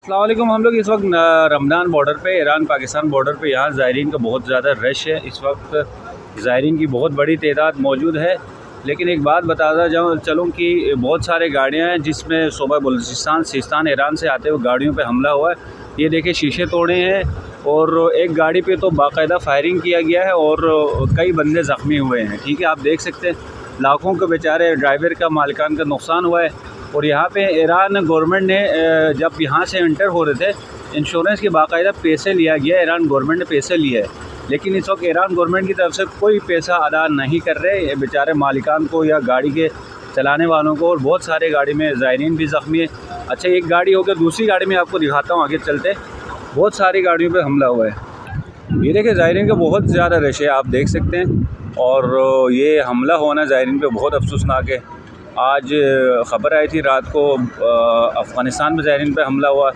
अस्सलाम वालेकुम। हम लोग इस वक्त रमज़ान बॉर्डर पे, ईरान पाकिस्तान बॉर्डर पे, यहाँ ज़ायरीन का बहुत ज़्यादा रश है। इस वक्त ज़ायरीन की बहुत बड़ी तादाद मौजूद है। लेकिन एक बात बताता चलूँ कि बहुत सारे गाड़ियाँ हैं जिसमें सूबा बलूचिस्तान सिस्तान ईरान से आते हुए गाड़ियों पे हमला हुआ है। ये देखें, शीशे तोड़े हैं और एक गाड़ी पे तो बाकायदा फायरिंग किया गया है और कई बंदे ज़ख्मी हुए हैं। ठीक है, आप देख सकते हैं लाखों के बेचारे ड्राइवर का, मालिकान का नुकसान हुआ है। और यहाँ पे ईरान गवर्नमेंट ने जब यहाँ से इंटर हो रहे थे, इंश्योरेंस के बाकायदा पैसे लिया गया, ईरान गवर्नमेंट ने पैसे लिए, लेकिन इस वक्त ईरान गवर्नमेंट की तरफ से कोई पैसा अदा नहीं कर रहे बेचारे मालिकान को या गाड़ी के चलाने वालों को। और बहुत सारे गाड़ी में ज़ायरीन भी ज़ख्मी है। अच्छा, एक गाड़ी हो गया, दूसरी गाड़ी में आपको दिखाता हूँ, आगे चलते। बहुत सारी गाड़ियों पर हमला हुआ है। ये देखिए, ज़ायरीन का बहुत ज़्यादा रश है, आप देख सकते हैं। और ये हमला होना ज़ायरीन पे बहुत अफसोसनाक है। आज ख़बर आई थी रात को अफ़गानिस्तान में ज़ायरीन पे हमला हुआ।